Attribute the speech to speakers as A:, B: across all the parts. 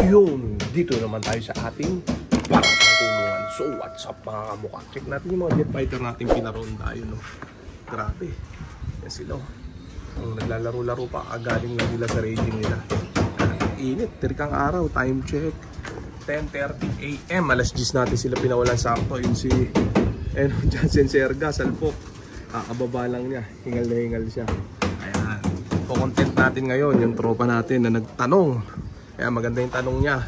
A: Yun, dito naman tayo sa ating baratang kulungan. So what's up mga kamukha? Check natin yung mga jet fighter natin pinaronda. Yun, no? Grabe. Yan sila. Naglalaro-laro pa. Agaling lang nila sa raging nila. Init, tirikang araw. Time check 10:30 AM. Alas 10 natin sila pinawalan sakto. Yun si Jansen Serga, salpok. Kakababa lang niya. Hingal na hingal siya. Ayan. Content natin ngayon yung tropa natin na nagtanong. Kaya maganda yung tanong niya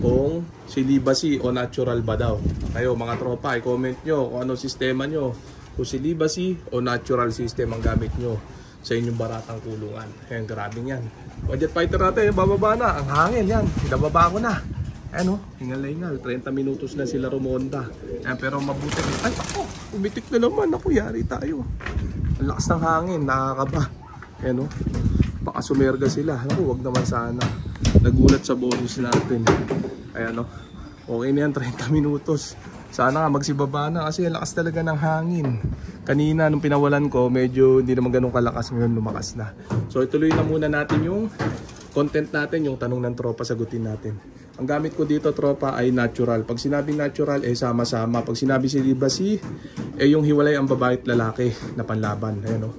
A: kung celibacy o natural ba daw. Kayo mga tropa, i-comment nyo kung ano sistema nyo. Kung celibacy o natural system ang gamit nyo sa inyong baratang kulungan. Ayan, grabe yan. Jet fighter natin, bababa na. Ang hangin yan. Pinababa ko na. Ayan o, hingal na hingal. 30 minutos na sila rumonda. Ayan, pero mabuti. Ay, ako, umitik na naman. Ako, yari tayo. Ang lakas ng hangin, nakakaba. Ayan o, baka sumerga sila. Ako, wag naman sana. Nagulat sa bonus natin. Ayan o, okay na yan, 30 minutos. Sana nga magsibaba na kasi lakas talaga ng hangin. Kanina nung pinawalan ko, medyo hindi naman ganun kalakas. Ngayon lumakas na. So ituloy na muna natin yung content natin, yung tanong ng tropa, sagutin natin. Ang gamit ko dito tropa ay natural. Pag sinabing natural, sama-sama. Pag sinabi celibacy, yung hiwalay ang babae at lalaki na panlaban. Ayan o.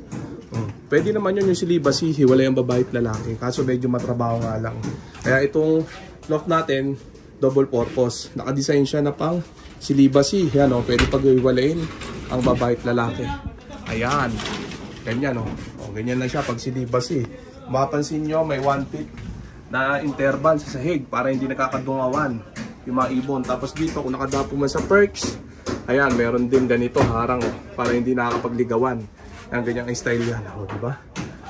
A: Pwede naman yun yung celibacy, hiwalay ang babae at lalaki. Kaso medyo matrabaho nga lang. Kaya itong lock natin, double purpose. Nakadesign siya na pang celibacy. Yan o, pwede pag-hiwalayin ang babae at lalaki. Ayan. Ganyan o. Ganyan lang siya pag celibacy. Mapapansin nyo, may 1 feet na interval sa sahig para hindi nakakadungawan yung mga ibon. Tapos dito, kung nakadapo man sa perks, ayan, meron din ganito, harang o, para hindi nakakapagligawan. Ang ganyang style yan, o, diba?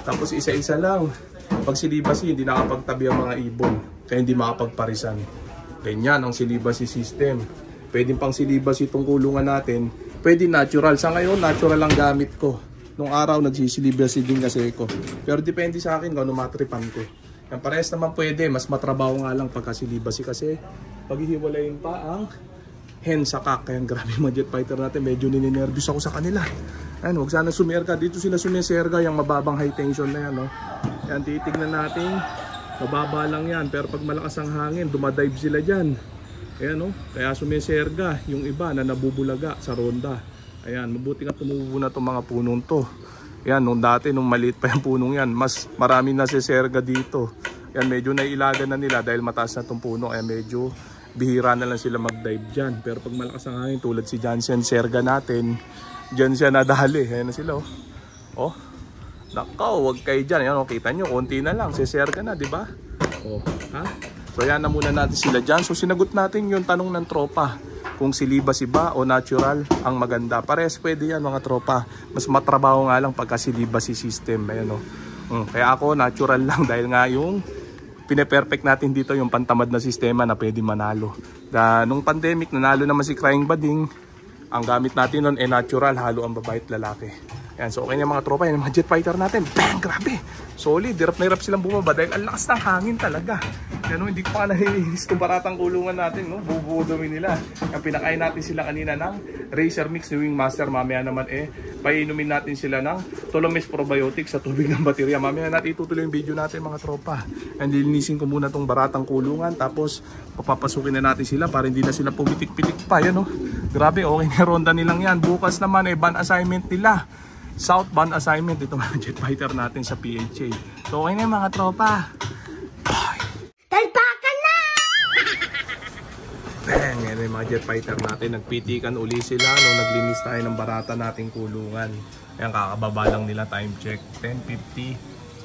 A: Tapos isa-isa lang. Pag celibacy, hindi nakapagtabi ang mga ibon, kaya hindi makapagparisan. Ganyan ang celibacy system. Pwede pang celibacy itong kulungan natin. Pwede natural. Sa ngayon, natural ang gamit ko. Nung araw, nagsisilibacy din kasi ko. Pero depende sa akin kung ano matripan ko. Yan, parehas naman pwede. Mas matrabaho nga lang pagka celibacy kasi paghihiwalayin pa ang hen sa kak. Kaya grabe mga jet fighter natin. Medyo nininervous ako sa kanila. Ayan, huwag sana sumerga. Dito sila sumiserga, yung mababang high tension na yan. No? Yan, titignan natin. Mababa lang yan. Pero pag malakas ang hangin, dumadive sila dyan. Ayan, no? Kaya sumiserga yung iba na nabubulaga sa ronda. Ayan, mabuti nga tumubo na itong mga punong to. Ayan, nung dati, nung maliit pa yung punong yan, mas marami na siserga dito. Ayan, medyo nailagan na nila dahil mataas na itong puno. Ayan, medyo bihira na lang sila mag-dive dyan. Pero pag malakas ang hangin, tulad si Jansen Serga natin, dyan siya nadali. Ayan na sila, oh. Oh, nakaw, wag kayo dyan. Ayan, oh, kita nyo, konti na lang. Siserga na, di ba? Oh, ha? So, ayan na muna natin sila dyan. So, sinagot natin yung tanong ng tropa. Kung celibacy ba o natural ang maganda. Pares pwede yan mga tropa. Mas matrabaho nga lang pagka celibacy system. Ayan, oh. Kaya ako natural lang dahil nga yung pine-perfect natin dito yung pantamad na sistema na pwede manalo. Nung pandemic, nanalo naman si Crying Bading. Ang gamit natin nun natural, halo ang babae at lalaki. Ayan, so okay na mga tropa, yung mga jet fighter natin. Bang! Grabe! Solid, hirap na hirap silang bumaba dahil ang lakas ng hangin talaga. Yan, no, hindi ko pa nahihis itong baratang kulungan natin, no? Bubudomin nila. Ang pinakain natin sila kanina ng Racer Mix ni Wingmaster. Mamaya naman painumin natin sila ng Tolomes Probiotics sa tubig ng baterya. Mamaya natin itutuloy yung video natin mga tropa. And lilinisin ko muna itong baratang kulungan. Tapos papapasukin na natin sila para hindi na sila pumitik-pitik pa. Yan, no? Grabe, okay na ronda nilang yan. Bukas naman ban assignment nila. Southbound assignment itong mga jet fighter natin sa PHA. So okay na yung mga tropa.
B: Talpakan na!
A: Bang! Yan yung mga jet fighter natin. Nagpitikan uli sila nung naglinis tayo ng barata nating kulungan. Ayan, kakababa lang nila, time check 10:50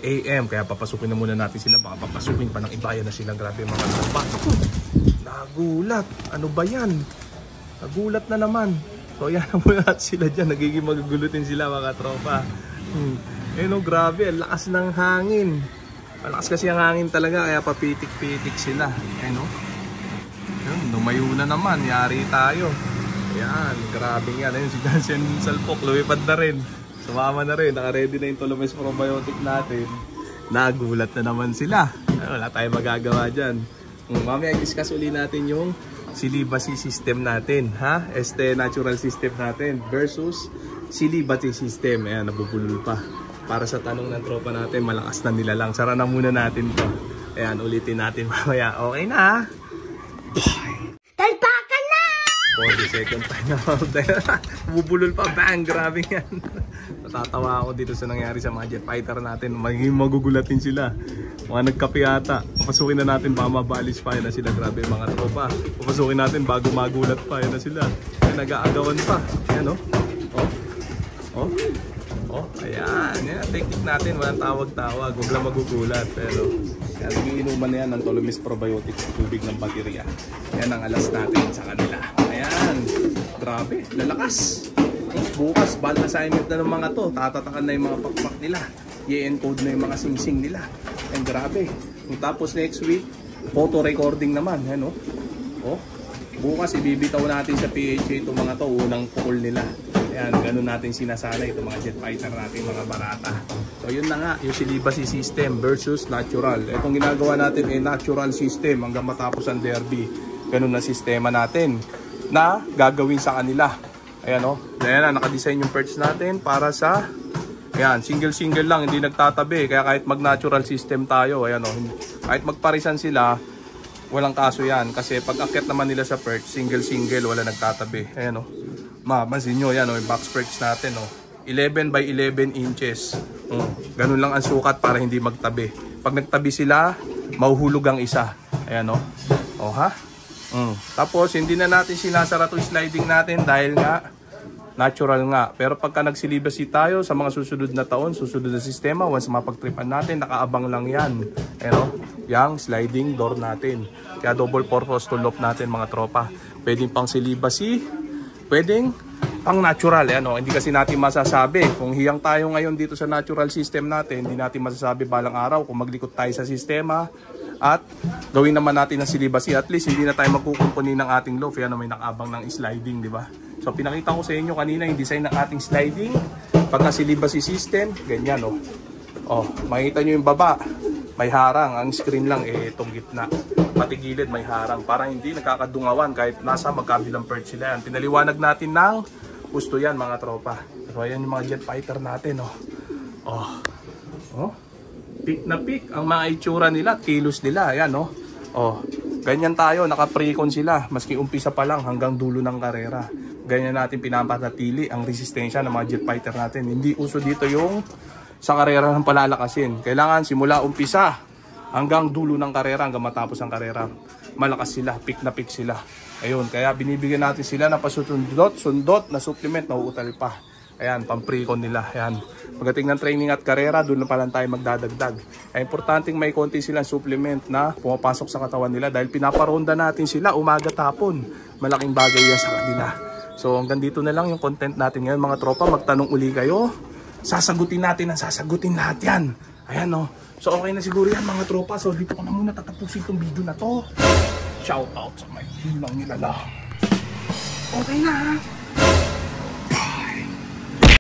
A: AM. Kaya papasukin na muna natin sila. Baka papasukin pa ng ibayan na sila. Grabe mga tropa. Nagulat. Ano ba yan? Nagulat na naman. So yan na muna sila dyan. Nagiging magugulutin sila mga tropa. Grabe. Ang lakas ng hangin. Malakas kasi ang hangin talaga. Kaya papitik-pitik sila. Lumayo na naman. Yari tayo. Ayan. Grabe yan. Ayun, si Jansen Salpok. Lumipad na rin. Sumama na rin. Naka-ready na yung Tolomes Probiotic natin. Nagulat na naman sila. Wala tayong magagawa dyan. Mamaya i-discuss uli natin yung celibacy system natin, ha? Natural system natin versus celibacy system. Ayan, nabubulol pa. Para sa tanong ng tropa natin, malakas na nila lang. Sara na muna natin to. Ayan, ulitin natin mamaya. Okay na.
B: Talpakan na!
A: 42nd time na order. Bubulol pa, bang! Grabe yan. Natatawa ako dito sa nangyari sa mga jet fighter natin. Magiging magugulatin sila. Mga nagkape ata. Papasukin na natin, baka mabalis pa. Yan na sila, grabe mga tropa. Papasukin natin bago magulat pa. Yan na sila. Yan, nag-aagawan pa. Ayan, oh. Oh. Oh, ayan. Yan ang technique natin. Walang tawag-tawag. Huwag lang magugulat. Pero, yan, inuman na yan ng Tolomis Probiotics, tubig ng baterya. Yan ang alas natin sa kanila. Ayan. Grabe. Lalakas. Bukas, ball assignment na ng mga to. Tatatakan na yung mga pakpak nila. I-encode na yung mga sing-sing nila. Ayan, grabe. Tapos next week, photo recording naman. Ayan, oh. Oh. Bukas, ibibitaw natin sa PHA itong mga to. Unang pukul nila. Ayan, ganun natin sinasanay itong mga jet fighter natin, mga barata. So yun na nga, yung celibacy system versus natural. Itong ginagawa natin ay natural system hanggang matapos ang derby. Ganun na sistema natin na gagawin sa kanila. Ayan o, ayan na, nakadesign yung perch natin para sa, ayan, single lang, hindi nagtatabi. Kaya kahit mag-natural system tayo, ayan o, kahit magparisan sila, walang kaso yan. Kasi pag akyat naman nila sa perch, single, wala nagtatabi. Ayan o. Mapansin nyo, yan o, yung box perch natin o. 11 by 11 inches. Ganun lang ang sukat para hindi magtabi. Pag nagtabi sila, mahuhulog ang isa. Ayan o. O ha? Tapos, hindi na natin sinasara to sliding natin dahil nga, natural nga. Pero pagka nagsilibasi tayo sa mga susunod na taon, susunod na sistema, once mapagtripan natin, nakaabang lang yan. Ayan o. Yang sliding door natin. Kaya double purpose to loop natin mga tropa. Pwedeng pang silibasi, pwedeng pang natural. Ano, hindi kasi natin masasabi. Kung hiyang tayo ngayon dito sa natural system natin, hindi natin masasabi balang araw kung maglikot tayo sa sistema at gawin naman natin ng silibasi. At least hindi na tayo magkukumpuni ng ating loaf. Yan, may nakaabang ng sliding, di ba? So pinakita ko sa inyo kanina yung design ng ating sliding. Pagka silibasi system, ganyan oh. Oh, makita nyo yung baba. May harang. Ang screen lang itong gitna. Pati gilid may harang para hindi nakakadungawan kahit nasa magkabilang perch sila yan. Pinaliwanag natin ng gusto yan mga tropa. So ayan yung mga jet fighter natin oh. Oh. Oh. Peak na peak ang mga itsura nila, kilos nila. Ayan oh. Oh. Ganyan tayo, naka-precon sila maski umpisa pa lang hanggang dulo ng karera. Ganyan natin pinapanatili ang resistensya ng mga jet fighter natin. Hindi uso dito yung sa karera ng palalakasin. Kailangan simula umpisa hanggang dulo ng karera, hanggang matapos ang karera. Malakas sila, pick na pick sila. Ayun, kaya binibigyan natin sila na pasundot na supplement na uutal pa. Ayan, pang-precon nila. Ayan. Pagdating ng training at karera, doon na pa lang tayo magdadagdag. Ay importanteng may konti silang supplement na pumapasok sa katawan nila dahil pinaparonda natin sila umaga tapon. Malaking bagay yan sa kanila. So hanggang dito na lang yung content natin ngayon mga tropa. Magtanong uli kayo. Sasagutin natin ang sasagutin lahat yan. Ayan o. So okay na siguro yan mga tropa. So dito ko na muna tatapusin itong video na to. Shout out sa may hilang nila lang. Okay na ha.